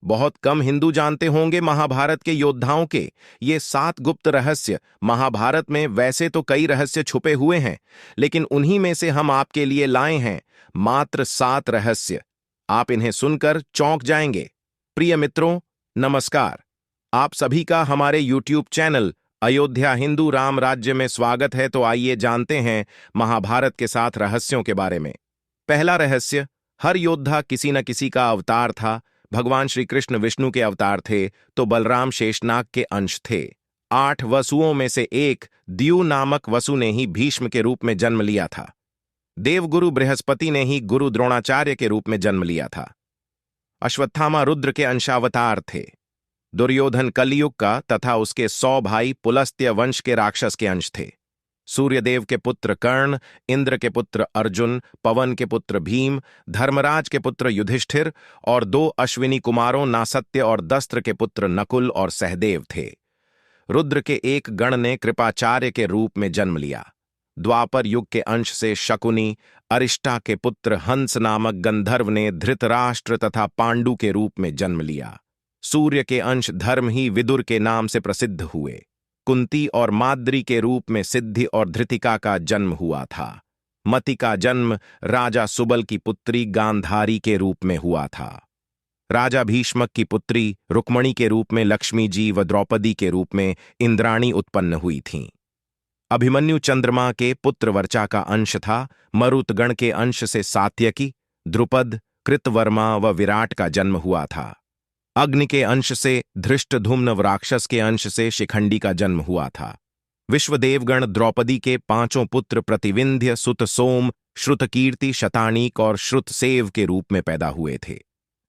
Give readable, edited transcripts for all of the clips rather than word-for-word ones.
बहुत कम हिंदू जानते होंगे महाभारत के योद्धाओं के ये 7 गुप्त रहस्य। महाभारत में वैसे तो कई रहस्य छुपे हुए हैं, लेकिन उन्हीं में से हम आपके लिए लाए हैं मात्र 7 रहस्य। आप इन्हें सुनकर चौंक जाएंगे। प्रिय मित्रों, नमस्कार। आप सभी का हमारे YouTube चैनल अयोध्या हिंदू राम राज्य में स्वागत है। तो आइए जानते हैं महाभारत के 7 रहस्यों के बारे में। पहला रहस्य, हर योद्धा किसी न किसी का अवतार था। भगवान श्री कृष्ण विष्णु के अवतार थे तो बलराम शेषनाग के अंश थे। 8 वसुओं में से एक द्यू नामक वसु ने ही भीष्म के रूप में जन्म लिया था। देवगुरु बृहस्पति ने ही गुरु द्रोणाचार्य के रूप में जन्म लिया था। अश्वत्थामा रुद्र के अंशावतार थे। दुर्योधन कलयुग का तथा उसके 100 भाई पुलस्त्य वंश के राक्षस के अंश थे। सूर्यदेव के पुत्र कर्ण, इंद्र के पुत्र अर्जुन, पवन के पुत्र भीम, धर्मराज के पुत्र युधिष्ठिर और 2 अश्विनी कुमारों नासत्य और दस्त्र के पुत्र नकुल और सहदेव थे। रुद्र के एक गण ने कृपाचार्य के रूप में जन्म लिया। द्वापर युग के अंश से शकुनी, अरिष्टा के पुत्र हंस नामक गंधर्व ने धृतराष्ट्र तथा पांडु के रूप में जन्म लिया। सूर्य के अंश धर्म ही विदुर के नाम से प्रसिद्ध हुए। कुंती और माद्री के रूप में सिद्धि और धृतिका का जन्म हुआ था। मति का जन्म राजा सुबल की पुत्री गांधारी के रूप में हुआ था। राजा भीष्मक की पुत्री रुक्मणी के रूप में लक्ष्मी जी व द्रौपदी के रूप में इंद्राणी उत्पन्न हुई थीं। अभिमन्यु चंद्रमा के पुत्र वर्चा का अंश था। मरुतगण के अंश से सात्यकी, द्रुपद, कृतवर्मा व विराट का जन्म हुआ था। अग्नि के अंश से धृष्टधुम्न व राक्षस के अंश से शिखंडी का जन्म हुआ था। विश्वदेवगण द्रौपदी के 5 पुत्र प्रतिविंध्य, सुत सोम, श्रुतकीर्ति, शतानीक और श्रुतसेव के रूप में पैदा हुए थे।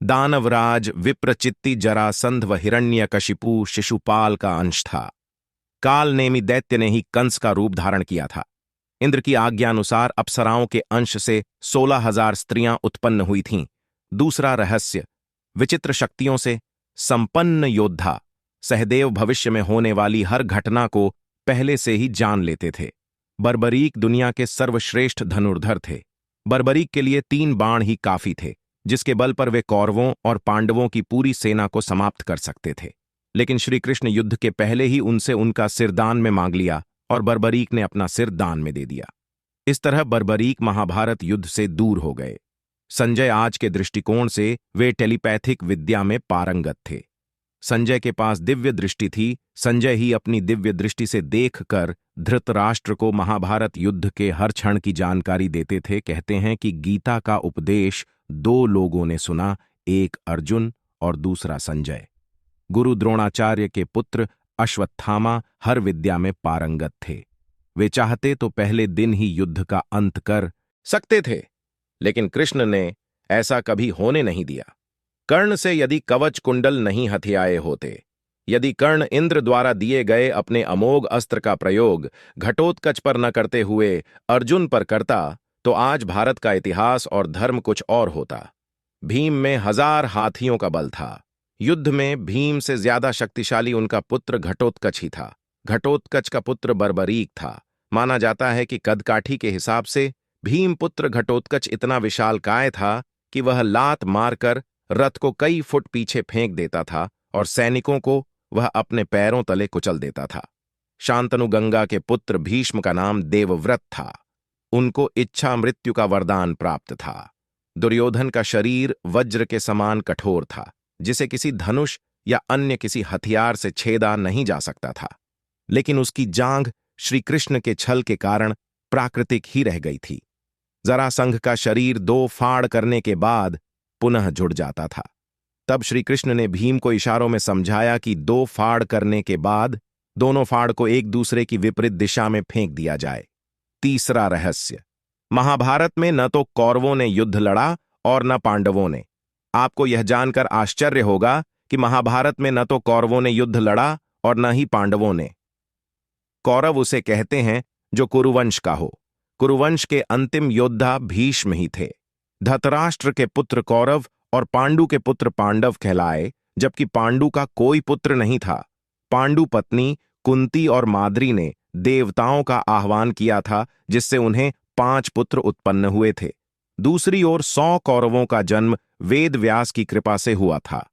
दानवराज विप्रचित्ति, जरासंध व हिरण्यकशिपु शिशुपाल का अंश था। कालनेमी दैत्य ने ही कंस का रूप धारण किया था। इंद्र की आज्ञानुसार अप्सराओं के अंश से 16,000 स्त्रियां उत्पन्न हुई थीं। दूसरा रहस्य, विचित्र शक्तियों से संपन्न योद्धा सहदेव भविष्य में होने वाली हर घटना को पहले से ही जान लेते थे। बर्बरीक दुनिया के सर्वश्रेष्ठ धनुर्धर थे। बर्बरीक के लिए 3 बाण ही काफी थे, जिसके बल पर वे कौरवों और पांडवों की पूरी सेना को समाप्त कर सकते थे। लेकिन श्री कृष्ण युद्ध के पहले ही उनसे उनका सिर दान में मांग लिया और बर्बरीक ने अपना सिर दान में दे दिया। इस तरह बर्बरीक महाभारत युद्ध से दूर हो गए। संजय आज के दृष्टिकोण से वे टेलीपैथिक विद्या में पारंगत थे। संजय के पास दिव्य दृष्टि थी। संजय ही अपनी दिव्य दृष्टि से देखकर धृतराष्ट्र को महाभारत युद्ध के हर क्षण की जानकारी देते थे। कहते हैं कि गीता का उपदेश 2 लोगों ने सुना, एक अर्जुन और दूसरा संजय। गुरु द्रोणाचार्य के पुत्र अश्वत्थामा हर विद्या में पारंगत थे। वे चाहते तो पहले दिन ही युद्ध का अंत कर सकते थे, लेकिन कृष्ण ने ऐसा कभी होने नहीं दिया। कर्ण से यदि कवच कुंडल नहीं हथियाए होते, यदि कर्ण इंद्र द्वारा दिए गए अपने अमोघ अस्त्र का प्रयोग घटोत्कच पर न करते हुए अर्जुन पर करता, तो आज भारत का इतिहास और धर्म कुछ और होता। भीम में 1000 हाथियों का बल था। युद्ध में भीम से ज्यादा शक्तिशाली उनका पुत्र घटोत्कच ही था। घटोत्कच का पुत्र बर्बरीक था। माना जाता है कि कदकाठी के हिसाब से भीमपुत्र घटोत्कच इतना विशालकाय था कि वह लात मारकर रथ को कई फुट पीछे फेंक देता था और सैनिकों को वह अपने पैरों तले कुचल देता था। शांतनु गंगा के पुत्र भीष्म का नाम देवव्रत था। उनको इच्छा मृत्यु का वरदान प्राप्त था। दुर्योधन का शरीर वज्र के समान कठोर था, जिसे किसी धनुष या अन्य किसी हथियार से छेदा नहीं जा सकता था। लेकिन उसकी जांघ श्री कृष्ण के छल के कारण प्राकृतिक ही रह गई थी। जरासंध का शरीर 2 फाड़ करने के बाद पुनः जुड़ जाता था। तब श्री कृष्ण ने भीम को इशारों में समझाया कि 2 फाड़ करने के बाद दोनों फाड़ को एक दूसरे की विपरीत दिशा में फेंक दिया जाए। तीसरा रहस्य, महाभारत में न तो कौरवों ने युद्ध लड़ा और न पांडवों ने। आपको यह जानकर आश्चर्य होगा कि महाभारत में न तो कौरवों ने युद्ध लड़ा और न ही पांडवों ने। कौरव उसे कहते हैं जो कुरुवंश का हो। कुरुवंश के अंतिम योद्धा भीष्म ही थे। धृतराष्ट्र के पुत्र कौरव और पांडु के पुत्र पांडव कहलाए, जबकि पांडु का कोई पुत्र नहीं था। पांडु पत्नी कुंती और माद्री ने देवताओं का आह्वान किया था, जिससे उन्हें 5 पुत्र उत्पन्न हुए थे। दूसरी ओर 100 कौरवों का जन्म वेद व्यास की कृपा से हुआ था।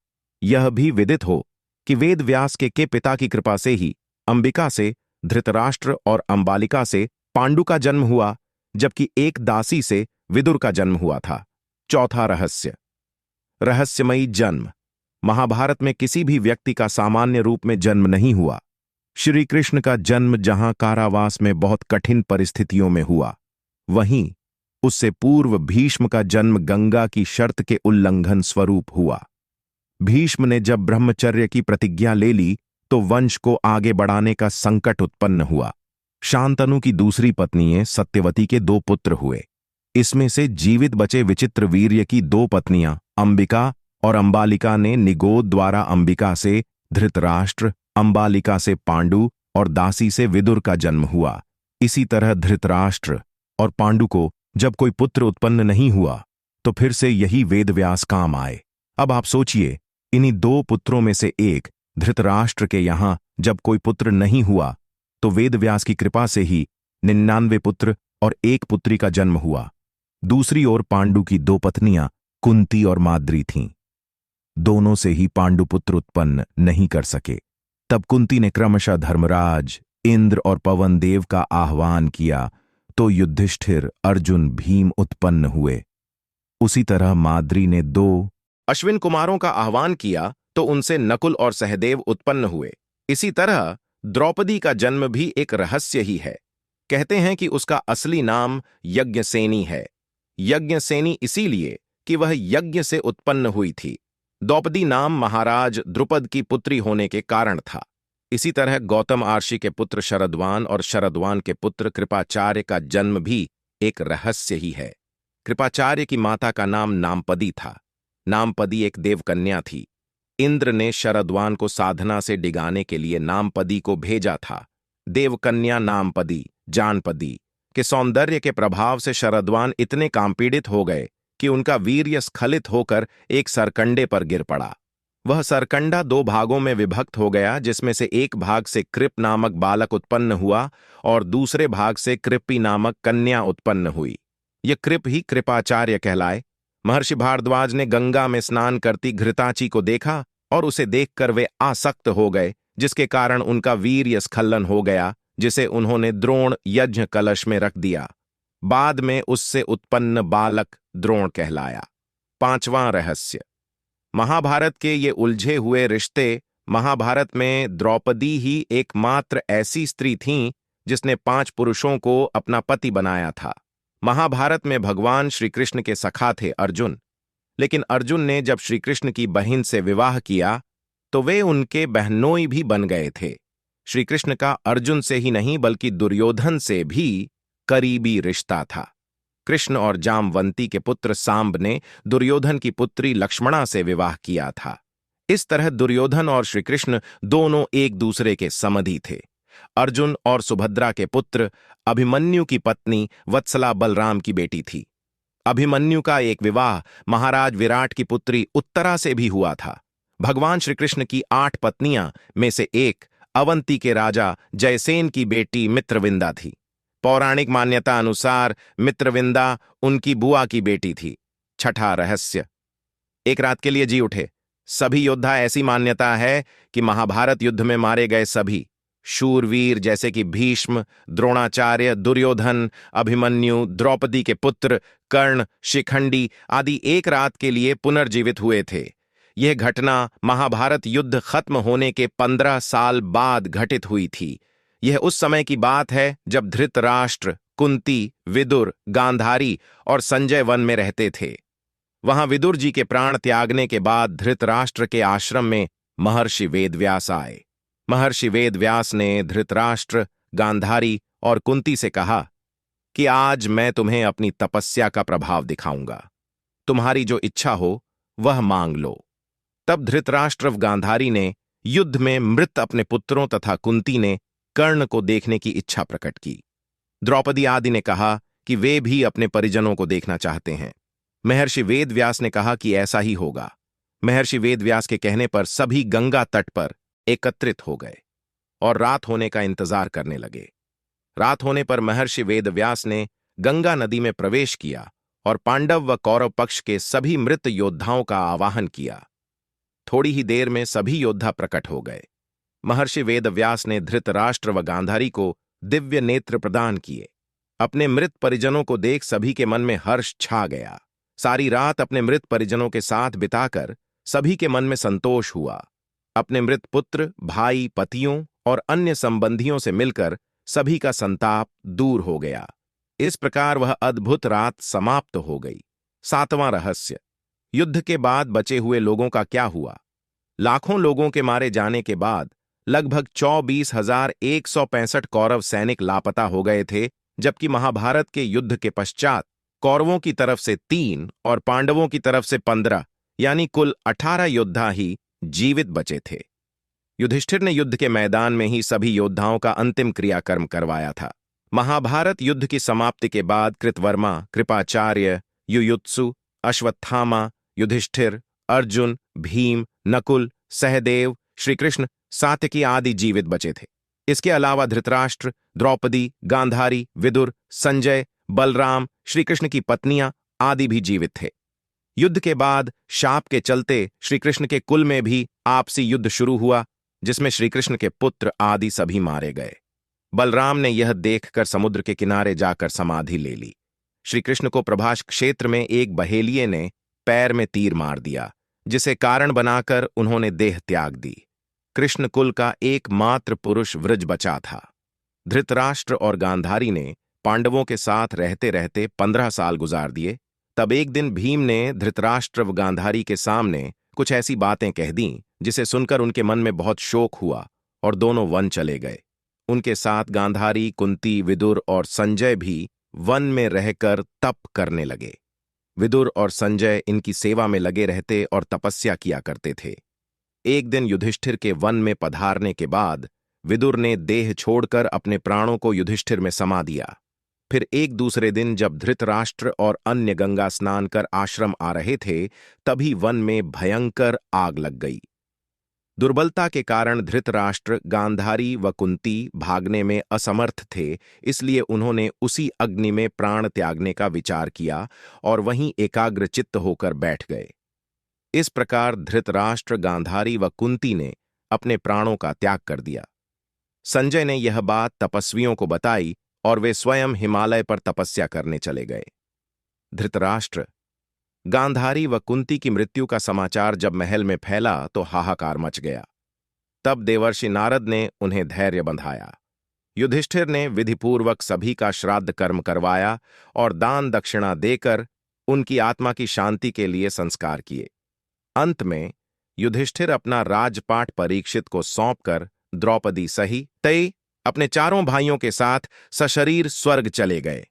यह भी विदित हो कि वेद व्यास के पिता की कृपा से ही अंबिका से धृतराष्ट्र और अंबालिका से पांडु का जन्म हुआ, जबकि एक दासी से विदुर का जन्म हुआ था। चौथा रहस्य, रहस्यमयी जन्म। महाभारत में किसी भी व्यक्ति का सामान्य रूप में जन्म नहीं हुआ। श्री कृष्ण का जन्म जहां कारावास में बहुत कठिन परिस्थितियों में हुआ, वहीं उससे पूर्व भीष्म का जन्म गंगा की शर्त के उल्लंघन स्वरूप हुआ। भीष्म ने जब ब्रह्मचर्य की प्रतिज्ञा ले ली तो वंश को आगे बढ़ाने का संकट उत्पन्न हुआ। शांतनु की दूसरी पत्नी सत्यवती के 2 पुत्र हुए। इसमें से जीवित बचे विचित्र वीर्य की 2 पत्नियां अंबिका और अंबालिका ने निगोद द्वारा अंबिका से धृतराष्ट्र, अंबालिका से पांडु और दासी से विदुर का जन्म हुआ। इसी तरह धृतराष्ट्र और पांडु को जब कोई पुत्र उत्पन्न नहीं हुआ तो फिर से यही वेदव्यास काम आए। अब आप सोचिए, इन्हीं 2 पुत्रों में से एक धृतराष्ट्र के यहां जब कोई पुत्र नहीं हुआ तो वेदव्यास की कृपा से ही 99 पुत्र और 1 पुत्री का जन्म हुआ। दूसरी ओर पांडु की 2 पत्नियां कुंती और माद्री थीं। दोनों से ही पांडु पुत्र उत्पन्न नहीं कर सके। तब कुंती ने क्रमशः धर्मराज, इंद्र और पवन देव का आह्वान किया तो युधिष्ठिर, अर्जुन, भीम उत्पन्न हुए। उसी तरह माद्री ने 2 अश्विन कुमारों का आह्वान किया तो उनसे नकुल और सहदेव उत्पन्न हुए। इसी तरह द्रौपदी का जन्म भी एक रहस्य ही है। कहते हैं कि उसका असली नाम यज्ञसेनी है। यज्ञसेनी इसीलिए कि वह यज्ञ से उत्पन्न हुई थी। द्रौपदी नाम महाराज द्रुपद की पुत्री होने के कारण था। इसी तरह गौतम आर्षि के पुत्र शरद्वान और शरद्वान के पुत्र कृपाचार्य का जन्म भी एक रहस्य ही है। कृपाचार्य की माता का नाम नामपदी था। नामपदी एक देवकन्या थी। इंद्र ने शरद्वान को साधना से डिगाने के लिए नामपदी को भेजा था। देवकन्या नामपदी, जानपदी के सौंदर्य के प्रभाव से शरद्वान इतने कामपीड़ित हो गए कि उनका वीर्य स्खलित होकर एक सरकंडे पर गिर पड़ा। वह सरकंडा 2 भागों में विभक्त हो गया, जिसमें से एक भाग से कृप नामक बालक उत्पन्न हुआ और दूसरे भाग से कृपी नामक कन्या उत्पन्न हुई। यह कृप ही कृपाचार्य कहलाए। महर्षि भारद्वाज ने गंगा में स्नान करती घृताची को देखा और उसे देखकर वे आसक्त हो गए, जिसके कारण उनका वीर्य स्खलन हो गया, जिसे उन्होंने द्रोण यज्ञ कलश में रख दिया। बाद में उससे उत्पन्न बालक द्रोण कहलाया। 5वां रहस्य, महाभारत के ये उलझे हुए रिश्ते। महाभारत में द्रौपदी ही एकमात्र ऐसी स्त्री थीं जिसने 5 पुरुषों को अपना पति बनाया था। महाभारत में भगवान श्री कृष्ण के सखा थे अर्जुन, लेकिन अर्जुन ने जब श्री कृष्ण की बहन से विवाह किया तो वे उनके बहनोई भी बन गए थे। श्री कृष्ण का अर्जुन से ही नहीं बल्कि दुर्योधन से भी करीबी रिश्ता था। कृष्ण और जामवंती के पुत्र सांब ने दुर्योधन की पुत्री लक्ष्मणा से विवाह किया था। इस तरह दुर्योधन और श्री कृष्ण दोनों एक दूसरे के समधी थे। अर्जुन और सुभद्रा के पुत्र अभिमन्यु की पत्नी वत्सला बलराम की बेटी थी। अभिमन्यु का एक विवाह महाराज विराट की पुत्री उत्तरा से भी हुआ था। भगवान श्री कृष्ण की 8 पत्नियां में से एक अवंती के राजा जयसेन की बेटी मित्रविंदा थी। पौराणिक मान्यता अनुसार मित्रविंदा उनकी बुआ की बेटी थी। 6ठा रहस्य, एक रात के लिए जी उठे सभी योद्धा। ऐसी मान्यता है कि महाभारत युद्ध में मारे गए सभी शूरवीर जैसे कि भीष्म, द्रोणाचार्य, दुर्योधन, अभिमन्यु, द्रौपदी के पुत्र कर्ण, शिखंडी आदि एक रात के लिए पुनर्जीवित हुए थे। यह घटना महाभारत युद्ध खत्म होने के 15 साल बाद घटित हुई थी। यह उस समय की बात है जब धृतराष्ट्र, कुंती, विदुर, गांधारी और संजय वन में रहते थे। वहां विदुर जी के प्राण त्यागने के बाद धृतराष्ट्र के आश्रम में महर्षि वेदव्यास आए। महर्षि वेदव्यास ने धृतराष्ट्र, गांधारी और कुंती से कहा कि आज मैं तुम्हें अपनी तपस्या का प्रभाव दिखाऊंगा। तुम्हारी जो इच्छा हो वह मांग लो। तब धृतराष्ट्र व गांधारी ने युद्ध में मृत अपने पुत्रों तथा कुंती ने कर्ण को देखने की इच्छा प्रकट की। द्रौपदी आदि ने कहा कि वे भी अपने परिजनों को देखना चाहते हैं। महर्षि वेदव्यास ने कहा कि ऐसा ही होगा। महर्षि वेदव्यास के कहने पर सभी गंगा तट पर एकत्रित हो गए और रात होने का इंतजार करने लगे। रात होने पर महर्षि वेदव्यास ने गंगा नदी में प्रवेश किया और पांडव व कौरव पक्ष के सभी मृत योद्धाओं का आवाहन किया। थोड़ी ही देर में सभी योद्धा प्रकट हो गए। महर्षि वेदव्यास ने धृतराष्ट्र व गांधारी को दिव्य नेत्र प्रदान किए। अपने मृत परिजनों को देख सभी के मन में हर्ष छा गया। सारी रात अपने मृत परिजनों के साथ बिताकर सभी के मन में संतोष हुआ। अपने मृत पुत्र, भाई, पतियों और अन्य संबंधियों से मिलकर सभी का संताप दूर हो गया। इस प्रकार वह अद्भुत रात समाप्त हो गई। 7वां रहस्य, युद्ध के बाद बचे हुए लोगों का क्या हुआ। लाखों लोगों के मारे जाने के बाद लगभग 24,165 कौरव सैनिक लापता हो गए थे, जबकि महाभारत के युद्ध के पश्चात कौरवों की तरफ से 3 और पांडवों की तरफ से 15 यानी कुल 18 योद्धा ही जीवित बचे थे। युधिष्ठिर ने युद्ध के मैदान में ही सभी योद्धाओं का अंतिम क्रियाकर्म करवाया था। महाभारत युद्ध की समाप्ति के बाद कृतवर्मा, कृपाचार्य, युयुत्सु, अश्वत्थामा, युधिष्ठिर, अर्जुन, भीम, नकुल, सहदेव, श्रीकृष्ण, सात्यकी आदि जीवित बचे थे। इसके अलावा धृतराष्ट्र, द्रौपदी, गांधारी, विदुर, संजय, बलराम, श्रीकृष्ण की पत्नियां आदि भी जीवित थे। युद्ध के बाद शाप के चलते श्रीकृष्ण के कुल में भी आपसी युद्ध शुरू हुआ, जिसमें श्रीकृष्ण के पुत्र आदि सभी मारे गए। बलराम ने यह देखकर समुद्र के किनारे जाकर समाधि ले ली। श्रीकृष्ण को प्रभास क्षेत्र में एक बहेलिये ने पैर में तीर मार दिया, जिसे कारण बनाकर उन्होंने देह त्याग दी। कृष्ण कुल का एकमात्र पुरुष वृज बचा था। धृतराष्ट्र और गांधारी ने पांडवों के साथ रहते रहते 15 साल गुजार दिए। तब एक दिन भीम ने धृतराष्ट्र व गांधारी के सामने कुछ ऐसी बातें कह दीं जिसे सुनकर उनके मन में बहुत शोक हुआ और दोनों वन चले गए। उनके साथ गांधारी, कुंती, विदुर और संजय भी वन में रहकर तप करने लगे। विदुर और संजय इनकी सेवा में लगे रहते और तपस्या किया करते थे। एक दिन युधिष्ठिर के वन में पधारने के बाद विदुर ने देह छोड़कर अपने प्राणों को युधिष्ठिर में समा दिया। फिर एक दूसरे दिन जब धृतराष्ट्र और अन्य गंगा स्नान कर आश्रम आ रहे थे, तभी वन में भयंकर आग लग गई। दुर्बलता के कारण धृतराष्ट्र, गांधारी व कुंती भागने में असमर्थ थे, इसलिए उन्होंने उसी अग्नि में प्राण त्यागने का विचार किया और वहीं एकाग्रचित्त होकर बैठ गए। इस प्रकार धृतराष्ट्र, गांधारी व कुंती ने अपने प्राणों का त्याग कर दिया। संजय ने यह बात तपस्वियों को बताई और वे स्वयं हिमालय पर तपस्या करने चले गए। धृतराष्ट्र, गांधारी व कुंती की मृत्यु का समाचार जब महल में फैला तो हाहाकार मच गया। तब देवर्षि नारद ने उन्हें धैर्य बंधाया। युधिष्ठिर ने विधिपूर्वक सभी का श्राद्ध कर्म करवाया और दान दक्षिणा देकर उनकी आत्मा की शांति के लिए संस्कार किए। अंत में युधिष्ठिर अपना राजपाट परीक्षित को सौंपकर द्रौपदी सहित अपने चारों भाइयों के साथ सशरीर स्वर्ग चले गए।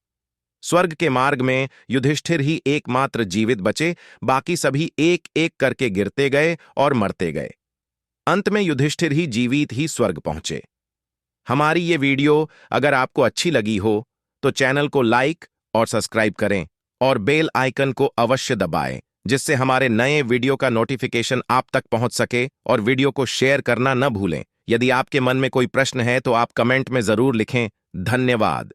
स्वर्ग के मार्ग में युधिष्ठिर ही एकमात्र जीवित बचे, बाकी सभी एक एक करके गिरते गए और मरते गए। अंत में युधिष्ठिर ही जीवित ही स्वर्ग पहुंचे। हमारी ये वीडियो अगर आपको अच्छी लगी हो तो चैनल को लाइक और सब्सक्राइब करें और बेल आइकन को अवश्य दबाएं, जिससे हमारे नए वीडियो का नोटिफिकेशन आप तक पहुंच सके, और वीडियो को शेयर करना न भूलें। यदि आपके मन में कोई प्रश्न है तो आप कमेंट में जरूर लिखें। धन्यवाद।